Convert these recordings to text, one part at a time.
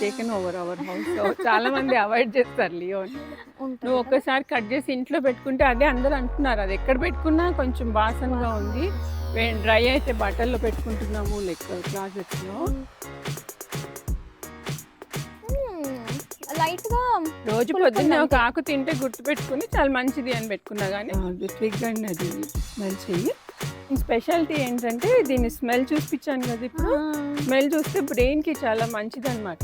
Taken over our house. So చాలా మంది avoid చేస్తారు లియోని. ఉంటది నువ్వు కదా! ఒక్కసారి కట్ చేసి ఇంట్లో పెట్టుకుంటే అదే అందరూ అంటున్నారు. అది ఎక్కడ పెట్టుకున్నా కొంచెం వాసనగా ఉంది. డ్రై అయితే బట్టల్లో పెట్టుకుంటున్నాము లైక్ క్లాజెట్స్‌లో. లైట్‌గా రోజు పులుపు పొద్దున్నే ఒక ఉందంతే. ఆకు తింటే గుర్తుపెట్టుకుని చాలా మంచిది అని పెట్టుకున్నా కానీ అది ట్విగ్ అండ్ అది స్మెల్ చెయ్యి. స్పెషాలిటీ ఏంటంటే దీన్ని స్మెల్ చూపించాను కదా ఇప్పుడు. స్మెల్ చూస్తే బ్రెయిన్‌కి చాలా మంచిదన్నమాట.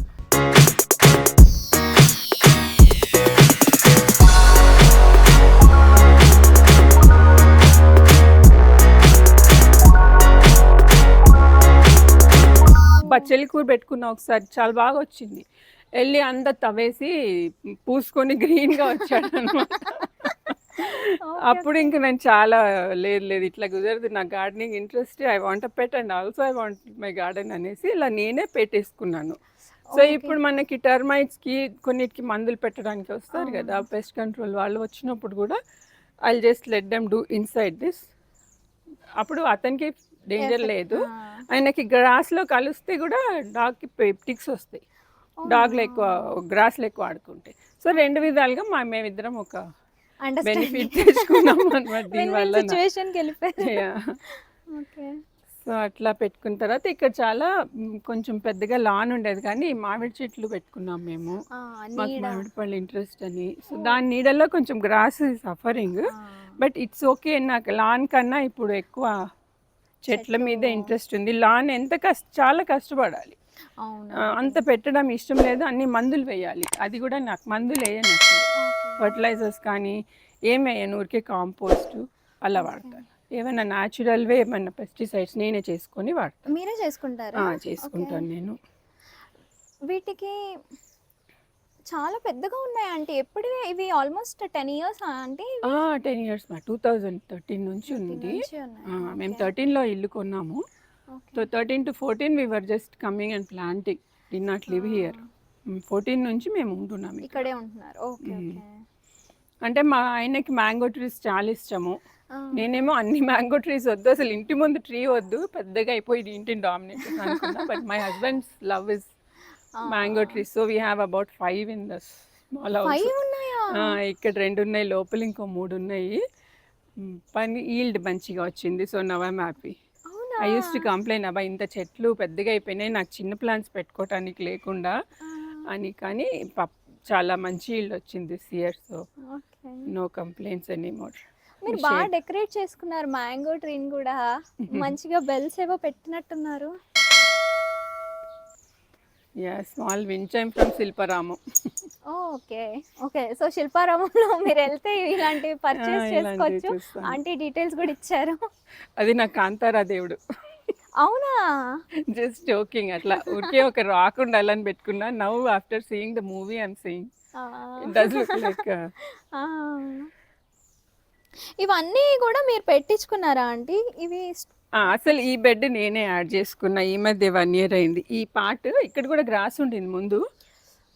బచ్చలి కూర పెట్టుకున్నా ఒకసారి చాలా బాగా వచ్చింది. వెళ్ళి అంతా తవ్వేసి పూసుకొని గ్రీన్‌గా వచ్చాడనమాట. అప్పుడు ఇంక నేను చాలా లేదు లేదు ఇట్లా కుదరదు, నాకు gardening interest, I want a pet and also I want my garden అనేసి ఇలా నేనే పెట్టేసుకున్నాను. సో ఇప్పుడు మనకి టర్మైట్స్‌కి కొన్నిటికి మందులు పెట్టడానికి వస్తారు కదా పెస్ట్ కంట్రోల్ వాళ్ళు, వచ్చినప్పుడు కూడా I just let them do inside this. అప్పుడు అతనికి డేంజర్ లేదు. ఆయనకి గ్రాస్లో కలిస్తే కూడా డాగ్కి టిక్స్ వస్తాయి, డాగ్లు ఎక్కువ గ్రాస్లో ఎక్కువ ఆడుకుంటే. సో రెండు విధాలుగా మేమిద్దరం ఒక బెనిఫిట్ తెచ్చుకున్నాము అనమాట దీనివల్ల. సిచ్యువేషన్‌కి వెళ్ళిపోయారు. ఓకే. సో అట్లా పెట్టుకున్న తర్వాత ఇక్కడ చాలా కొంచెం పెద్దగా లాన్ ఉండేది కానీ మామిడి చెట్లు పెట్టుకున్నాం మేము. మాకు మామిడి పళ్ళు ఇంట్రెస్ట్ అని. సో దాని నీడలో కొంచెం grass suffering, but it's okay. నాకు లాన్ కన్నా ఇప్పుడు ఎక్కువ చెట్ల మీద ఇంట్రెస్ట్ ఉంది. లాన్ ఎంత చాలా కష్టపడాలి, అంత పెట్టడం ఇష్టం లేదు. అన్ని మందులు వేయాలి, అది కూడా నాకు మందులు వేయను, ఫర్టిలైజర్స్ కానీ ఏం వేయను, ఊరికే కాంపోస్ట్ అలా వాడతాను. ఏమైనా న్యాచురల్వే ఏమైనా పెస్టిసైడ్స్ నేనే చేసుకొని వాడతాను. మీరే చేసుకుంటారా? చేసుకుంటాను నేను. వీటికి చాలా పెద్దగా ఉన్నాయి అంటే ఎప్పుడువి ఇవి? ఆల్మోస్ట్ 10 ఇయర్స్ అంటే 10 ఇయర్స్ 2013 నుంచి ఉంది. మేము 13లో ఇల్లు కొన్నాము. So 13 to 14 we were just coming and planting, did not live here. 14 నుంచి మేము ఉంటున్నాము, ఇక్కడే ఉంటున్నారు. ఓకే. అంటే మా ఆయనకి మ్యాంగో ట్రీస్ చాలా ఇష్టము. నేనేమో అన్ని మ్యాంగో ట్రీస్ వద్దు, అసలు ఇంటి ముందు ట్రీ వద్దు, పెద్దగా అయిపోయి ఇంటిని డామినేట్ అనుకున్నా. But my husband's love is mango trees. So we have about 5 in the small house. ఇక్కడ 2 ఉన్నాయి, లోపల ఇంకో 3 ఉన్నాయి. పని ఈల్డ్ మంచిగా వచ్చింది. So now I'm happy. I use to complain, అబ్బా ఇంత చెట్లు పెద్దగా అయిపోయినాయి, నాకు చిన్న ప్లాంట్స్ పెట్టుకోవటానికి లేకుండా అని. కానీ చాలా మంచి ఈల్డ్ వచ్చింది this year. So no complaints anymore. మీరు బాగా డెకరేట్ చేసుకున్నారు మ్యాంగో ట్రీని కూడా. మంచిగా బెల్స్ ఏవో పెట్టినట్టున్నారు. Small wind chime from Shilparamam. Okay. So శిల్పారామంలో మీరు వెళ్తే ఇలాంటివి పర్చేస్ చేసుకోవచ్చు. ఆంటీ డీటెయిల్స్ కూడా ఇచ్చారు. అది నా కాంతారా దేవుడు. అవునా? జస్ట్ జోకింగ్, అట్లా ఊరికే ఒక రాక్ ఉండాలని పెట్టుకున్నా. Now after seeing the movie I'm seeing it does look like. ఇవన్నీ కూడా మీరు పెట్టించుకున్నారా ఆంటీ? ఇవి అసలు ఈ బెడ్ నేనే యాడ్ చేసుకున్నా ఈ మధ్య 1 year అయింది. ఈ పార్ట్ ఇక్కడ కూడా గ్రాస్ ఉండింది ముందు.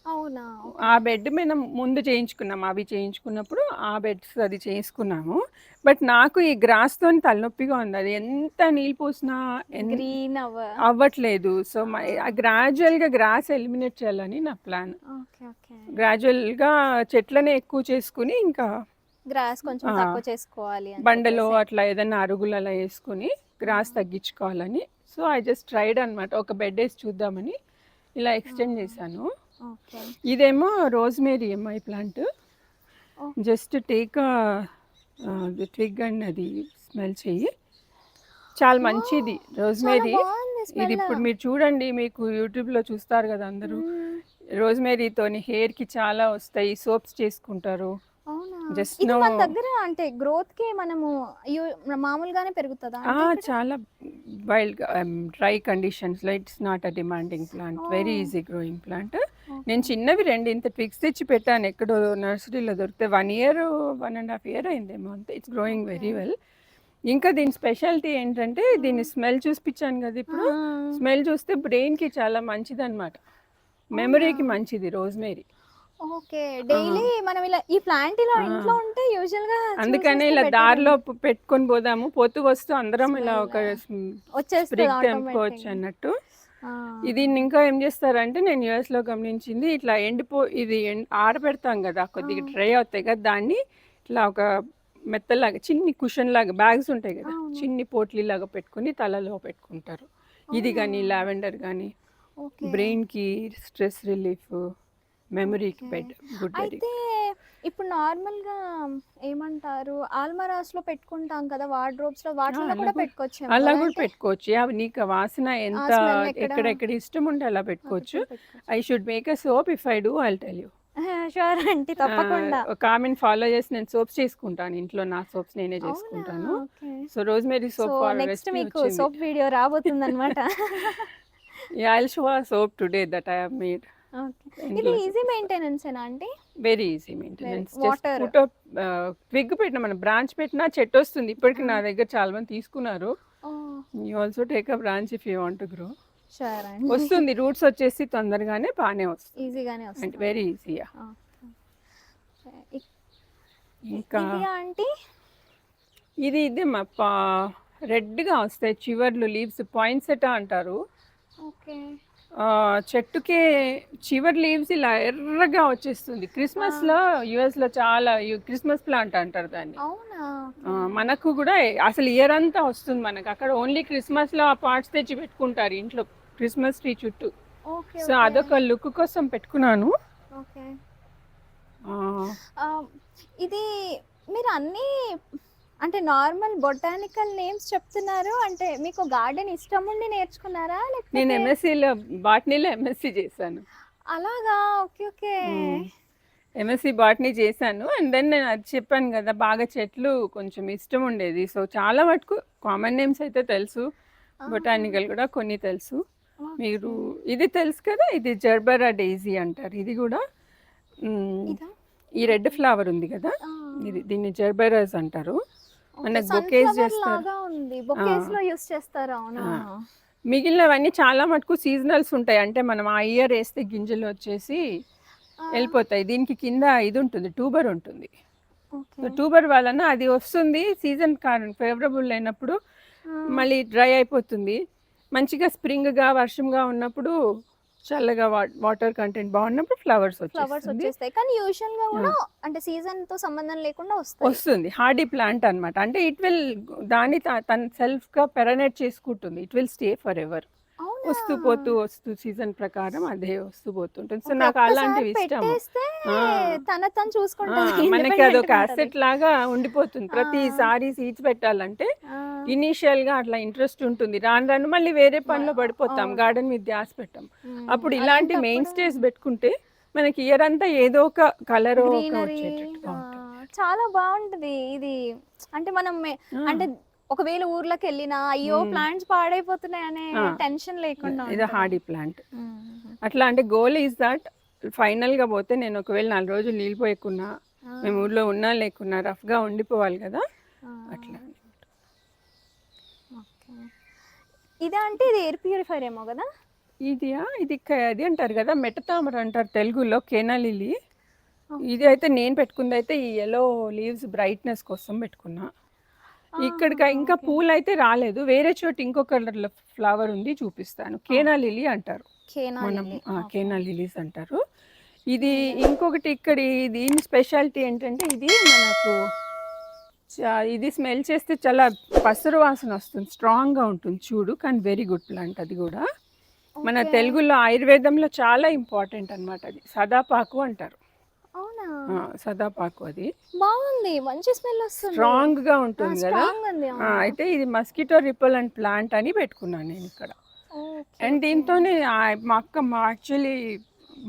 అవునా? ఆ బెడ్ మీద ముందు చేయించుకున్నాము, అవి చేయించుకున్నప్పుడు ఆ బెడ్స్ అది చేసుకున్నాము. బట్ నాకు ఈ గ్రాస్తో తలనొప్పిగా ఉంది. అది ఎంత నీళ్ళు పోసినా గ్రీన్ అవ్వట్లేదు. సో గ్రాడ్యువల్గా గ్రాస్ ఎలిమినేట్ చేయాలని నా ప్లాన్. గ్రాడ్యువల్గా చెట్లనే ఎక్కువ చేసుకుని ఇంకా గ్రాస్ కొంచెం తక్కువ చేసుకోవాలి, బండలో అట్లా ఏదైనా అరుగులు అలా వేసుకుని గ్రాస్ తగ్గించుకోవాలని. సో ఐ జస్ట్ ట్రైడ్ అనమాట, ఒక బెడ్ వేసి చూద్దామని ఇలా ఎక్స్టెండ్ చేశాను. ఇదేమో రోజ్మేరీ ఎంఐ plant. Just take the twig and అది స్మెల్ చెయ్యి, చాలా మంచిది రోజ్మేరీ. ఇది ఇప్పుడు మీరు చూడండి, మీకు యూట్యూబ్లో చూస్తారు కదా అందరూ, రోజ్మేరీతోని హెయిర్కి చాలా వస్తాయి, సోప్స్ చేసుకుంటారు. జస్ట్ మన దగ్గర అంటే గ్రోత్ కి మనము మామూలుగానే పెరుగుతుందా? చాలా వైల్డ్ డ్రై కండిషన్స్ లో it's not a demanding plant, very easy growing plant. నేను చిన్నవి 2 ఇంత ట్విగ్స్ తెచ్చి పెట్టాను, ఎక్కడో నర్సరీలో దొరికితే 1 year 1.5 year అయిందేమో అంతే. It's growing very well. ఇంకా దీని స్పెషాలిటీ ఏంటంటే దీన్ని స్మెల్ చూపించాను కదా ఇప్పుడు. స్మెల్ చూస్తే బ్రెయిన్కి చాలా మంచిది అనమాట, మెమరీకి మంచిది రోజ్మేరీ. ఓకే. డైలీ మనం ఇలా ఈ ప్లాంట్ ఇలా ఇంట్లో ఉంటే యూజువల్ గా అందుకనే ఇలా దారిలో పెట్టుకొని పోదాము, పోతూ వస్తూ అందరం ఇలా ఒక స్ప్రిగ్ తెంపుకోవచ్చు అన్నట్టు. దీన్ని ఇంకా ఏం చేస్తారంటే నేను యూఎస్లో గమనించింది, ఇట్లా ఇది ఆరబెడతాం కదా, కొద్దిగా డ్రై అవుతాయి కదా, దాన్ని ఇట్లా ఒక మెత్తలాగా చిన్ని కుషన్ లాగా బ్యాగ్స్ ఉంటాయి కదా, చిన్ని పోట్లీలాగా పెట్టుకుని తలలో పెట్టుకుంటారు. ఇది కానీ లావెండర్ కానీ బ్రెయిన్కి స్ట్రెస్ రిలీఫ్, మెమరీకి గుడ్. అయితే ఇప్పుడు నార్మల్గా ఏమంటారు ఆల్మరాస్లో పెట్టుకుంటాం కదా, వార్డ్రోబ్స్లో, వాటిలో కూడా పెట్టుకోవచ్చు. అలా కూడా పెట్టుకోవచ్చు. అవి నీకు వాసన ఎంత ఎక్కడెక్కడ ఇష్టం ఉంటే అలా పెట్టుకోవచ్చు. I should make a soap, if I do I will tell you. Sure aunty, తప్పకుండా. ఒక ఆమెను ఫాలో చేసి నేను సోప్స్ చేసుకుంటాను ఇంట్లో, నా సోప్స్ నేనే చేసుకుంటాను. సో రోజ్మెరీ సోప్ నెక్స్ట్ మీకు సోప్ వీడియో రాబోతుంది అనమాట. Yeah, I'll show a soap today that I have made. ఇది ఈజీ మెయింటెనెన్స్ ఏనా aunty? Very easy maintenance. Twig పెట్టిన మన బ్రాంచ్ పెట్టినా చెట్టు వస్తుంది. ఇప్పటికి నా దగ్గర చాలా మంది తీసుకున్నారు. You also take a branch if you want to grow. వస్తుంది, రూట్స్ వచ్చేసి తొందరగానే బాగానే వస్తుంది, ఈజీగానే వస్తుంది, వెరీ ఈజీయా. ఇంకా ఇది మా రెడ్గా వస్తాయి చివర్లు, లీవ్స్ పాయింట్సెటా అంటారు. చెట్టుకే చివరి లీవ్స్ ఇలా ఎర్రగా వచ్చేస్తుంది. క్రిస్మస్లో యుఎస్లో చాలా క్రిస్మస్ ప్లాంట్ అంటారు దాన్ని. మనకు కూడా అసలు ఇయర్ అంతా వస్తుంది మనకు. అక్కడ ఓన్లీ క్రిస్మస్లో ఆ పార్ట్స్ తెచ్చి పెట్టుకుంటారు ఇంట్లో క్రిస్మస్ ట్రీ చుట్టూ. సో అదొక లుక్ కోసం పెట్టుకున్నాను. ఇది మీరు అన్నీ అంటే నార్మల్ బొటానికల్ నేమ్స్ చెప్తున్నారు, అంటే మీకు గార్డెన్ ఇష్టం ఉండి నేర్చుకున్నారా? నేను ఎంఎస్సీలో బాటనీలో ఎంఎస్సీ చేశాను. అలాగా, ఓకే ఓకే. ఎంఎస్సీ బాటనీ చేశాను. అండ్ దెన్ నేను అది చెప్పాను కదా, బాగా చెట్లు కొంచెం ఇష్టం ఉండేది. సో చాలా మటుకు కామన్ నేమ్స్ అయితే తెలుసు, బొటానికల్ కూడా కొన్ని తెలుసు. మీరు ఇది తెలుసు కదా, ఇది జర్బరా డైజీ అంటారు. ఇది కూడా ఈ రెడ్ ఫ్లవర్ ఉంది కదా, దీన్ని జర్బెరాస్ అంటారు. మనకు బొకేస్ చేస్తారు. మిగిలినవన్నీ చాలా మటుకు సీజనల్స్ ఉంటాయి, అంటే మనం ఆ ఇయర్ వేస్తే గింజలు వచ్చేసి వెళ్ళిపోతాయి. దీనికి కింద ఇది ఉంటుంది, ట్యూబర్ ఉంటుంది. ట్యూబర్ వలన అది వస్తుంది, సీజన్ ఫేవరబుల్ అయినప్పుడు మళ్ళీ డ్రై అయిపోతుంది. మంచిగా స్ప్రింగ్గా వర్షంగా ఉన్నప్పుడు చల్లగా వాటర్ కంటెంట్ బాగున్నప్పుడు ఫ్లవర్స్ వచ్చేస్తాయి. కానీ యూజువల్ గా కూడా అంటే సీజన్ తో సంబంధం లేకుండా వస్తుంది. హార్డీ ప్లాంట్ అన్నమాట. అంటే ఇట్ విల్ దాన్ని తన సెల్ఫ్ గా పెరనేట్ చేసుకుంటుంది. It will stay for ever. వస్తూ పోతూ సీజన్ ప్రకారం అదే వస్తూ పోతుంటుంది. సో నాకు అలాంటివి ఇష్టం. మనకి అదొక అసెట్ లాగా ఉండిపోతుంది. ప్రతిసారి సీడ్స్ పెట్టాలంటే ఇనీషియల్ గా అట్లా ఇంట్రెస్ట్ ఉంటుంది. రాను రాను మళ్ళీ వేరే పనిలో పడిపోతాం, గార్డెన్ మీద ధ్యాస పెట్టాం. అప్పుడు ఇలాంటి మెయిన్ స్టేజ్ పెట్టుకుంటే మనకి ఇయర్ అంతా ఏదో ఒక కలర్ చాలా బాగుంటది. ఇది అంటే మనం అంటే ఒకవేళ ఊర్లోకి వెళ్ళినా అయ్యో ప్లాంట్స్ పాడైపోతున్నాయి అనే టెన్షన్ లేకుండా. ఇది హార్డీ ప్లాంట్. అట్లా అంటే గోల్ ఈజ్ దట్ ఫైనల్ గా పోతే నేను ఒకవేళ 4 రోజులు నీళ్ళు పోయకున్నా, మేము ఊర్లో ఉన్నా లేకున్నా రఫ్ గా ఉండిపోవాలి కదా, అట్లా. ఇదే అంటే ఇది ఎయిర్ ప్యూరిఫైర్ ఏమో కదా? ఇది అది అంటారు కదా, మెట్టతామర అంటారు తెలుగులో, కేనా లిలీ. ఇది అయితే నేను పెట్టుకుంది అయితే ఈ ఎల్లో లీవ్స్ బ్రైట్నెస్ కోసం పెట్టుకున్నా. ఇక్కడికి ఇంకా పూలు అయితే రాలేదు, వేరే చోటు ఇంకో కలర్ ఫ్లవర్ ఉంది, చూపిస్తాను. కేనా లిలీ అంటారు, మనం కేనా లిలీస్ అంటారు. ఇది ఇంకొకటి ఇక్కడ దీని స్పెషాలిటీ ఏంటంటే ఇది మనకు ఇది స్మెల్ చేస్తే చాలా పసరు వాసన వస్తుంది, స్ట్రాంగ్గా ఉంటుంది చూడు, కానీ వెరీ గుడ్ ప్లాంట్. అది కూడా మన తెలుగులో ఆయుర్వేదంలో చాలా ఇంపార్టెంట్ అన్నమాట. అది సదాపాకు అంటారు. సదాపాకు. అది బాగుంది, మంచి స్మెల్ వస్తుంది, స్ట్రాంగ్ గా ఉంటుంది కదా. అయితే ఇది మస్కిటో రిపెలెంట్ ప్లాంట్ అని పెట్టుకున్నాను నేను ఇక్కడ. అండ్ దీంతోనే యాక్చువల్లీ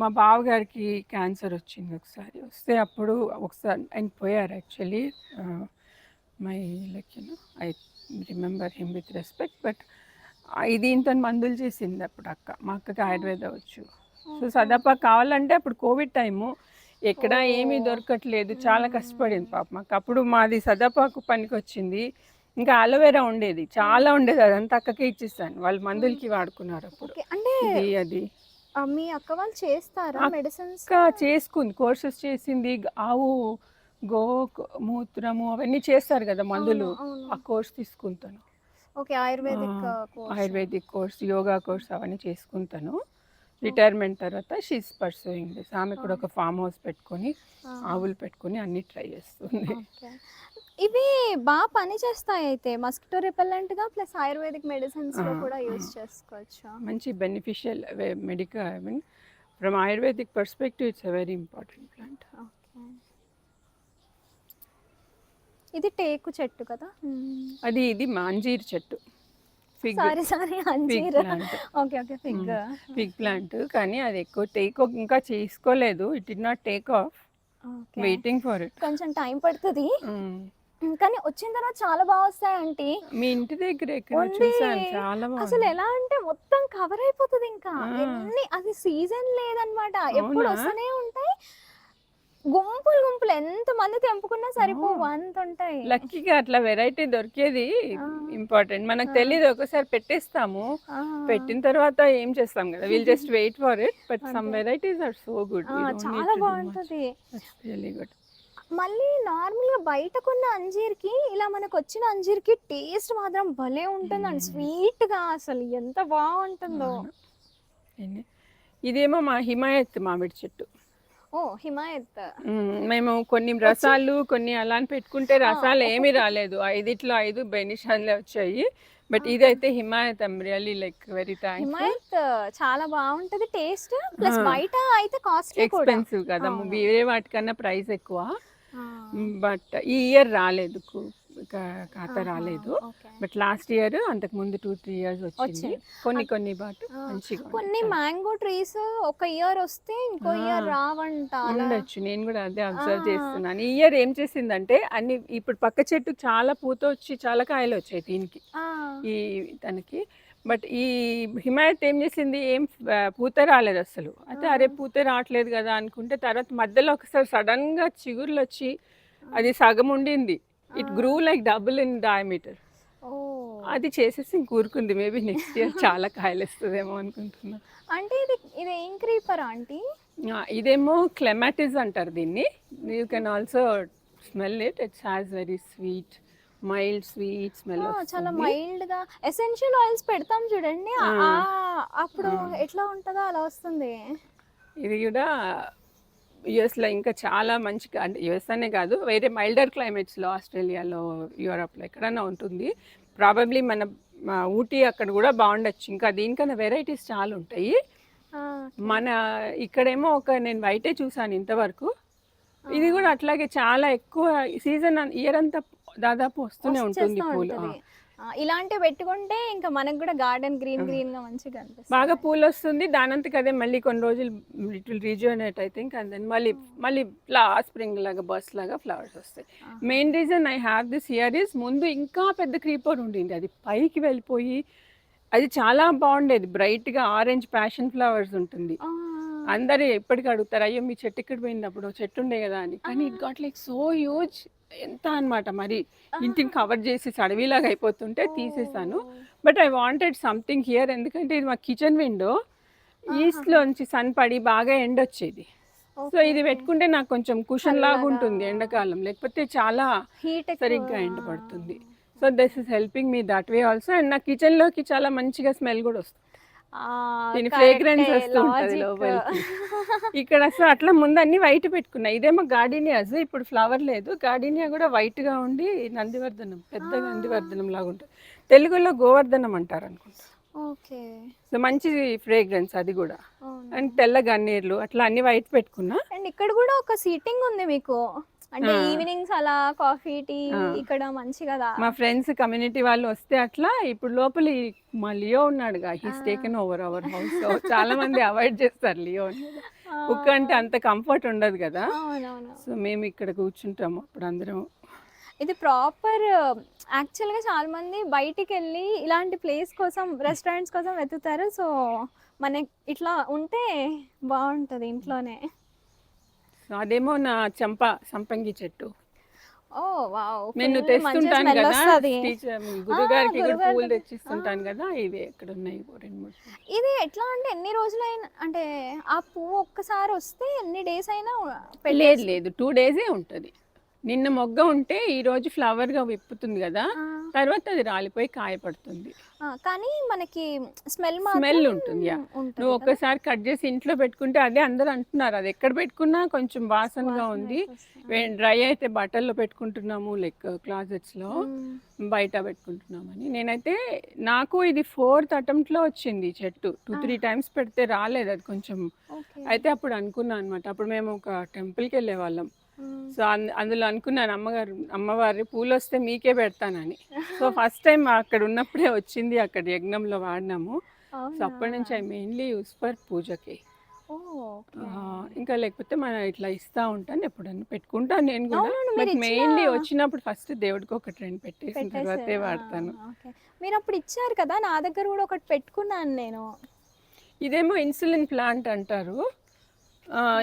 మా బావగారికి క్యాన్సర్ వచ్చింది ఒకసారి. వస్తే అప్పుడు ఒకసారి ఆయన పోయారు actually. My like I remember him with respect. But దీంతో మందులు చేసింది అప్పుడు అక్క, మా అక్కకి ఆయుర్వేద వచ్చు. సో సదాపాకు కావాలంటే అప్పుడు కోవిడ్ టైము, ఎక్కడ ఏమీ దొరకట్లేదు, చాలా కష్టపడింది పాప మాకు. అప్పుడు మాది సదాపాకు పనికి వచ్చింది, ఇంకా అలోవెరా ఉండేది, చాలా ఉండేది, అదంతా అక్కకే ఇచ్చేస్తాను, వాళ్ళు మందులకి వాడుకున్నారు అప్పుడు. అది మీ అక్క వాళ్ళు చేస్తారా మెడిసిన్స్? చేసుకుంది, కోర్సెస్ చేసింది. ఆవు గోమూత్రము అవన్నీ చేస్తారు కదా మందులు, ఆ కోర్స్ తీసుకుంటాను. Okay. Ayurvedic course. Ayurvedic course, yoga course అవన్నీ చేసుకుంటాను. రిటైర్మెంట్ తర్వాత షీస్ పర్సూయింగ్ దిస్. ఆమె కూడా ఒక ఫామ్ హౌస్ పెట్టుకొని ఆవులు పెట్టుకొని అన్ని ట్రై చేస్తుంది. ఓకే. ఇవి బాగా పని చేస్తాయి అయితే మస్కిటో రిపెల్లెంట్‌గా ప్లస్ ఆయుర్వేదిక్ మెడిసిన్స్‌లో కూడా యూజ్ చేసుకోవచ్చా? మంచి beneficial medical, I mean from ayurvedic perspective it's a very important plant. Okay. ఇది టేకు చెట్టు కదా? ఇది మాంజీర్ చెట్టు, ఫిగ్ సారీ అంజీర్. Plant. Okay. Okay. Fig. Fig plant, కానీ అది ఎక్కువ టేక్ ఇంకా చేసుకోలేదు. It did not take off, okay. Waiting for it. కొంచెం టైం పడుతది. కానీ వచ్చిన తర్వాత చాలా బాగా వస్తాయి ఆంటీ. మీ ఇంటి దగ్గర ఎక్కడ ఉంది. చూసాను, చాలా అసలు బాగుంది. ఎలా అంటే మొత్తం కవర్ అయిపోతుంది ఇంకా. ఎన్ని అది సీజన్ లేదనమాట. ఎప్పుడు అవునా? వస్తూనే ఉంటాయి. గుంపులు గుంపులు ఎంత మంది తెంపుకున్నా సరిపోవు అంత ఉంటాయి. లక్కీగా అట్లా వెరైటీ దొరికేది ఇంపార్టెంట్. మనకు తెలియదు, ఒకసారి పెట్టేస్తాము, పెట్టిన తర్వాత ఏం చేస్తాం కదా, will just wait for it. But some varieties are so good. చాలా బాగుంటది. Really good. మళ్ళీ నార్మల్గా బయట కొన్న అంజీర్కి ఇలా మనకు వచ్చిన అంజీర్కి టేస్ట్ మాత్రం భలే ఉంటుందండి. స్వీట్ గా అసలు ఎంత బాగుంటుందో. ఇదేమో మా హిమాయత్ మామిడి చెట్టు. ఓ హిమాయత్. మేము కొన్ని రసాలు కొన్ని అలా అని పెట్టుకుంటే రసాలు ఏమీ రాలేదు. 5 5 బెనిషాన్లే వచ్చాయి. బట్ ఇదైతే Himayat, I'm really like very thankful. Himayat చాలా బాగుంటది టేస్ట్. ప్లస్ బయట అయితే కాస్ట్లీ కూడా. ఎక్స్పెన్సివ్ కదా, వేరే వాటికన్నా ప్రైస్ ఎక్కువ. బట్ ఈ ఇయర్ రాలేదు, ఖాతా రాలేదు. బట్ లాస్ట్ ఇయర్, అంతకు ముందు 2-3 years వచ్చింది. కొన్ని బాటు మంచిగా కొన్ని మ్యాంగో ట్రీస్ ఒక ఇయర్ వస్తే ఇంకో ఇయర్ రావంట. ఉండొచ్చు, నేను కూడా అదే అబ్జర్వ్ చేస్తున్నాను. ఈ ఇయర్ ఏం చేసిందంటే అన్ని, ఇప్పుడు పక్క చెట్టు చాలా పూత వచ్చి చాలా కాయలు వచ్చాయి దీనికి, ఈ తనకి. బట్ ఈ హిమాయత్ ఏం చేసింది, ఏం పూత రాలేదు అసలు. అయితే అరే పూత రావట్లేదు కదా అనుకుంటే, తర్వాత మధ్యలో ఒకసారి సడన్ గా చిగుర్లు వచ్చి అది సగం ఉండింది. It grew like double in diameter. అది చేసేసి ఇంకూరుకుంది. మేబీ నెక్స్ట్ ఇయర్ చాలా కాయలు వస్తుందేమో అనుకుంటున్నా. అంటే ఇది ఏం క్రీపర్ ఆంటీ? ఇదేమో క్లెమాటిస్ అంటారు దీన్ని. You can also smell it. It's has very sweet, mild sweet smell. చాలా మైల్డ్ గా ఎసెన్షియల్ ఆయిల్స్ పెడతాం చూడండి, అప్పుడు ఎట్లా ఉంటుందో అలా వస్తుంది. ఇది కూడా యుఎస్లో ఇంకా చాలా మంచిగా, అంటే యుఎస్ అనే కాదు, వేరే మైల్డర్ క్లైమేట్స్లో, ఆస్ట్రేలియాలో, యూరోప్లో ఎక్కడైనా ఉంటుంది. ప్రాబబ్లీ మన ఊటీ అక్కడ కూడా బాగుండొచ్చు. ఇంకా దీనికన్నా వెరైటీస్ చాలా ఉంటాయి. మన ఇక్కడేమో నేను వైటే చూసాను ఇంతవరకు. ఇది కూడా అట్లాగే చాలా ఎక్కువ సీజన్, ఇయర్ అంతా దాదాపు వస్తూనే ఉంటుంది పూలు. ఇలాంటివి పెట్టుకుంటే ఇంకా మనకు కూడా గార్డెన్ గ్రీన్ గా మంచిగా అనిపిస్తుంది. బాగా పూలు వస్తుంది, దానంతకు అదే మళ్ళీ కొన్ని రోజులు it will regenerate I think. And then మళ్ళీ స్ప్రింగ్ లాగా బస్ లాగా ఫ్లవర్స్ వస్తాయి. Main reason I have this here is, ముందు ఇంకా పెద్ద క్రీపర్ ఉండింది, అది పైకి వెళ్ళిపోయి అది చాలా బాగుండేది. బ్రైట్గా ఆరెంజ్ ప్యాషన్ ఫ్లవర్స్ ఉంటుంది. అందరూ ఎప్పటికీ అడుగుతారు, అయ్యో మీ చెట్టు ఇక్కడ పోయినప్పుడు చెట్టు ఉండే కదా అని. కానీ it got like so huge, ఎంత అనమాట, మరి ఇంటిని కవర్ చేసి అడవిలాగా అయిపోతుంటే తీసేసాను. But I wanted something here, ఎందుకంటే ఇది మా కిచెన్ విండో, ఈస్ట్లోంచి సన్ పడి బాగా ఎండ వచ్చేది. సో ఇది పెట్టుకుంటే నాకు కొంచెం కుషన్ లాగా ఉంటుంది ఎండాకాలం, లేకపోతే చాలా సరిగ్గా ఎండ పడుతుంది. So this is helping me that way also. And నా కిచెన్లోకి చాలా మంచిగా స్మెల్ కూడా వస్తుంది, దీని ఫ్రేగ్రెన్స్ వస్తూ ఉంటుంది లోపలికి. ఇక్కడ అసలు అట్లా ముందు అన్ని వైట్ పెట్టుకున్నా. ఇదేమో గార్డీనియాస్, ఇప్పుడు ఫ్లవర్ లేదు. గార్డీనియా కూడా వైట్ గా ఉండి నందివర్ధనం, పెద్ద నందివర్ధనం లాగా ఉంటుంది. తెలుగులో గోవర్ధనం అంటారు అనుకుంటా. ఓకే. సో మంచి ఫ్రేగ్రెన్స్ అది కూడా. అండ్ తెల్ల గన్నేర్లు అట్లా అన్ని వైట్ పెట్టుకున్నా. అండ్ ఇక్కడ కూడా ఒక సీటింగ్ ఉంది మీకు, అంటే ఈవినింగ్స్ అలా కాఫీ టీ ఇక్కడ మంచిగా. మా ఫ్రెండ్స్ కమ్యూనిటీ వాళ్ళు వస్తే అట్లా. ఇప్పుడు లోపల మా లియో ఉన్నాడుగా, he's taken over our house. So చాలా మంది అవాయిడ్ చేస్తారు లియో. కుక్క అంటే అంత కంఫర్ట్ ఉండదు కదా, సో మేము ఇక్కడ కూర్చుంటాము అప్పుడు అందరం. ఇది ప్రాపర్ యాక్చువల్గా చాలా మంది బయటికి వెళ్ళి ఇలాంటి ప్లేస్ కోసం, రెస్టారెంట్స్ కోసం వెతుకుతారు. సో మనకి ఇట్లా ఉంటే బాగుంటుంది ఇంట్లోనే. అదేమో నా సంపంగి చెట్టు. ఓ వావ్, నేను తెస్తుంటాను కదా, గురుగారికి పూలు తెచ్చిస్తుంటాను కదా, ఇవి ఎక్కడ ఉన్నాయి 2-3. ఇది ఎట్లా అంటే ఎన్ని రోజులైనా, అంటే ఆ పువ్వు ఒక్కసారి వస్తే ఎన్ని డేస్ అయినా? లేదు 2 days ఉంటుంది. నిన్న మొగ్గ ఉంటే ఈ రోజు ఫ్లవర్ గా విప్పుతుంది కదా, తర్వాత అది రాలిపోయి కాయ పడుతుంది. కానీ మనకి స్మెల్ స్మెల్ మాత్రం ఉంటుంది. యాహ్! ఉంటది నువ్వు కదా! ఒక్కసారి కట్ చేసి ఇంట్లో పెట్టుకుంటే అదే అందరూ అంటున్నారు. అది ఎక్కడ పెట్టుకున్నా కొంచెం వాసనగా వాసన ఉంది. వస్తుంది. డ్రై అయితే బట్టల్లో పెట్టుకుంటున్నాము లైక్ క్లాజెట్స్‌లో హ్మ్. బయట పెట్టుకుంటున్నామని. నేనైతే నాకు ఇది 4థ్ అటెంప్ట్‌లో వచ్చింది చెట్టు. 2, 3 టైమ్స్ పెడితే రాలేదు అది కొంచెం. ఓకే. అయితే అప్పుడు అనుకున్నా అనమాట. అప్పుడు మేము ఒక టెంపుల్‌కెళ్ళేవాళ్ళం. హ్మ్. సో, అందులో అనుకున్నాను అమ్మవారు పూలొస్తే మీకే పెడతానని. సో, ఫస్ట్ టైమ్ అక్కడ ఉన్నప్పుడే వచ్చింది. అక్కడ యజ్ఞంలో వాడినాము. సో, అవునా? అప్పటి నుంచి ఐ మెయిన్‌లీ యూజ్ ఫర్ పూజకి. ఓహ్! ఓకే. ఇంకా లేకపోతే మనం ఇట్లా ఇస్తా ఉంటాను. ఎప్పుడన్నా పెట్టుకుంటాను నేను గూడా. అవునవును. బట్ మీరిచ్చిన మెయిన్‌లీ వచ్చినప్పుడు ఫస్ట్ దేవుడికి ఒకటి 2 పెట్టేసిన పెట్టేసారు. తర్వాతే వాడతాను. ఓకే. మీరప్పుడు ఇచ్చారు కదా! నా దగ్గర గూడా ఒకటి పెట్టుకున్నాను నేను. ఇదేమో ఇన్సులిన్ ప్లాంట్ అంటారు.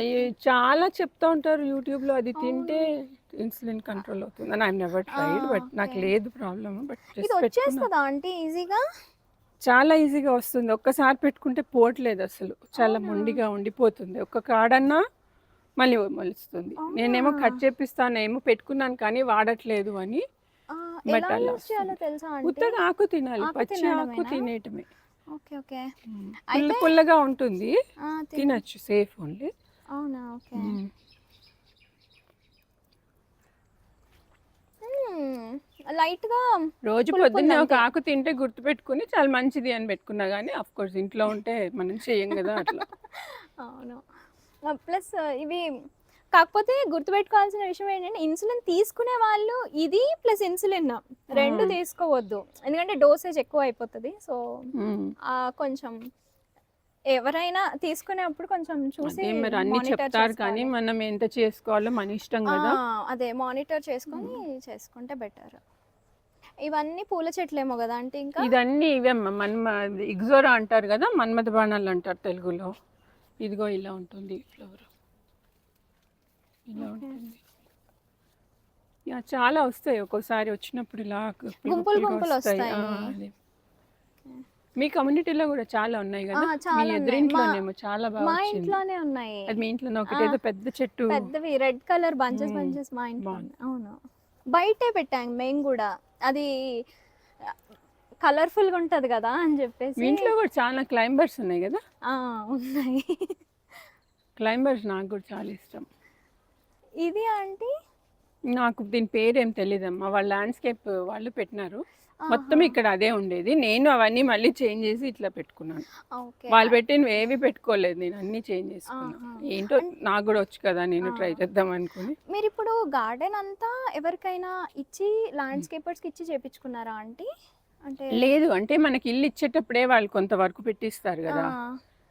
ఈ చాలా చెప్తా ఉంటారు యూట్యూబ్‌లో అది తింటే అవును. ఇన్సులిన్ కంట్రోల్ అవుతుందని. ఐ నెవర్ ట్రైడ్ బట్ నాకు ఓకే. లేదు ప్రాబ్లమ్. బట్ ఇది జస్ట్ పెట్టుకున్నా. వచ్చేస్తదా ఆంటీ ఈజీగా? చాలా ఈజీగా వస్తుంది. ఒక్కసారి పెట్టుకుంటే పోవట్లేదు అసలు. చాలా అవునా? మొండిగా ఉండిపోతుంది. ఒక్క కాడన్నా మళ్ళీ మొలుస్తుంది. అవునా? నేనేమో కట్ చేపిస్తానేమో పెట్టుకున్నాను కానీ వాడట్లేదు అని. బట్ ఎలా అలా యూజ్ చేయాలో వస్తుంది. తెలుసా ఆంటీ? ఉత్తగా ఆకు తినాలి. ఆకు పచ్చి ఆకు తినడమేనా? తినేయటమే. ఓకే. ఓకే. పుల్ల అయితే పుల్లగా ఉంటుంది. తిను. తినొచ్చు సేఫ్ ఓన్లీ. అవునా? ఓకే. హ్మ్. హ్మ్. లైట్‌గా రోజు పొద్దున్నే ఒక పులుపుందంతే. ఆకు తింటే గుర్తుపెట్టుకొని చాలా మంచిది అని పెట్టుకున్నా గానీ ఆఫ్‌కోర్స్ ఇంట్లో ఉంటే మనం చెయ్యం గదా! అట్లా. అవును. ప్లస్ ఇవి కాకపోతే గుర్తుపెట్టుకోవాల్సిన విషయం ఏంటంటే, ఇన్సులిన్ తీసుకునే వాళ్ళు ఇది ప్లస్ ఇన్సులిన్ 2 హ్మ్. తీసుకోవద్దు. ఎందుకంటే డోసేజ్ ఎక్కువైపోతది. సో, హ్మ్. కొంచెం ఎవరైనా తీసుకునేప్పుడు కొంచెం చూసి అదే మరి అన్నీ మానిటర్ చెప్తారు కానీ చేసుకోవాలి. మనం ఎంత చేసుకోవాలో మన ఇష్టం ఆ! గదా! అదే మానిటర్ చేసుకొని చేసుకుంటే బెటర్. ఇవన్నీ పూల చెట్లేమో గదా ఆంటీ ఇంకా? ఇదన్నీ ఇవే ఇగ్జోరా అంటారు గదా! మన్మథ బాణాలు అంటారు తెలుగులో. ఇదిగో ఇలా ఉంటుంది ఫ్లవర్. ఇలా ఓకే. ఉంటుంది. యాహ్! చాలా వస్తాయి. ఒక్కోసారి వచ్చినప్పుడు ఇలా గుంపులు గుంపులు గుంపులుగా వస్తాయి. గుంపులొస్తాయి. అదే. మీ కమ్యూనిటీలో గూడా చాలా ఉన్నాయి గదా! మీ చాలా ఉన్నాయి. ఎదురింట్లోనేమో చాలా బా మా వచ్చింది. ఇంట్లోనే ఉన్నాయి. అది మీ ఇంట్లోనే ఆ! ఒకటేదో పెద్ద చెట్టు. పెద్దవి రెడ్ కలర్ బంచెస్ హ్మ్. బంచెస్ మా ఇంట్లో బావుంది. ఉన్నాయి. అవును. బయటే పెట్టాం మేము గూడా. అది కలర్‌ఫుల్‌గా ఉంటది గదా! అని మీ జెప్పేసి ఇంట్లో గూడా చాలా క్లైంబర్స్ ఉన్నాయి గదా! ఆ! ఉన్నాయి. క్లైంబర్స్ నాకు గూడా చాలా ఇష్టం. ఇది ఆంటీ నాకు దీని పేరేం తెలీదమ్మా. వాళ్ళు ల్యాండ్‌స్కేప్ వాళ్ళు పెట్టినారు. మొత్తం ఆహా! ఇక్కడ అదే ఉండేది. నేను అవన్నీ మళ్ళీ చేంజ్ చేసి ఇట్లా పెట్టుకున్నాను. ఓకే. వాళ్ళు పెట్టినవి ఏవి పెట్టుకోలేదు. నేను అన్నీ చేంజ్ చేసుకున్నా. ఆహా! ఏంటో అన్ నాకు గూడా వచ్చు కదా! నేను ఆ! ట్రై చేద్దాం అనుకుని. మీరిప్పుడు గార్డెన్ అంతా ఎవరికైనా ఇచ్చి ల్యాండ్‌స్కేపర్స్‌కి ఇచ్చి చేపించుకున్నారా ఆంటీ? అంటే లేదు అంటే మనకి ఇల్లు ఇచ్చేటప్పుడే వాళ్ళు కొంత వరకు పెట్టిస్తారు ఆ! గదా!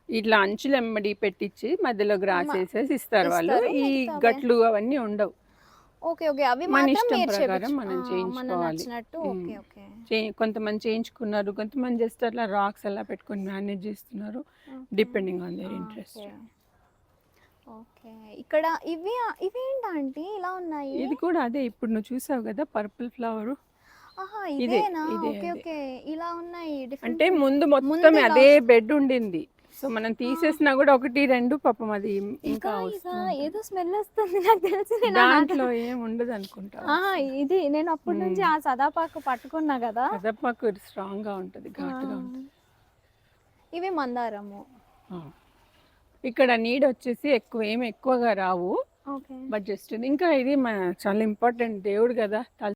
ఇట్లా అంచులెమ్మడి పెట్టించి మధ్యలో గ్రాస్ మ ఏసేసి ఇస్తారు వాళ్ళు. ఇస్తారు. ఈ మిగతావి గట్లు అవన్నీ ఉండవు. ఓకే. ఓకే. అవి మన మాత్రం ఇష్టం మీరు ప్రకారం మనం మన చేయించుకోవాలి. నచ్చినట్టు హ్మ్. ఓకే. ఓకే. కొంతమంది చేయించుకున్నారు. కొంతమంది జస్ట్ అట్లా రాక్స్ అలా పెట్టుకొని మేనేజ్ చేస్తున్నారు. Okay. Depending on their interest. Okay. Okay. ఇక్కడ ఇవేంటి ఆంటీ ఇలా ఉన్నాయి? ఇది కూడా అదే ఇప్పుడు నువ్వు చూసావు గదా! Purple flower. ఆహా! ఇదే. ఇవేనా? ఇదే ఓకే. అదే. ఓకే. ఇలా ఉన్నాయి అంటే డిఫరెంట్ ముందు మొత్తం ముందు అదే లాస్ట్ బెడ్ ఉండింది. సో, మనం ఆ! తీసేసినా గూడా 1, 2 పాపం అది ఇంకా వస్తూ ఇదా? ఉంటుంది. ఏదో స్మెల్ వస్తుంది నాకు తెలిసి నేను దాంట్లో ఏం ఉండదనుకుంటా ఆ! అసలు. ఇది నేను అప్పటి నుంచి హ్మ్. ఆ సదాపాకు పట్టుకున్నా గదా! కదపాకు స్ట్రాంగ్‌గా ఉంటది. ఆ! ఘాటుగా ఉంటది. ఇవి మందారము. ఆ! ఇక్కడ నీడొచ్చేసి ఏమి ఎక్కువగా రావు. ఓకే. బట్ జస్ట్ ఇంకా ఇది చాలా ఇంపార్టెంట్ దేవుడు గదా!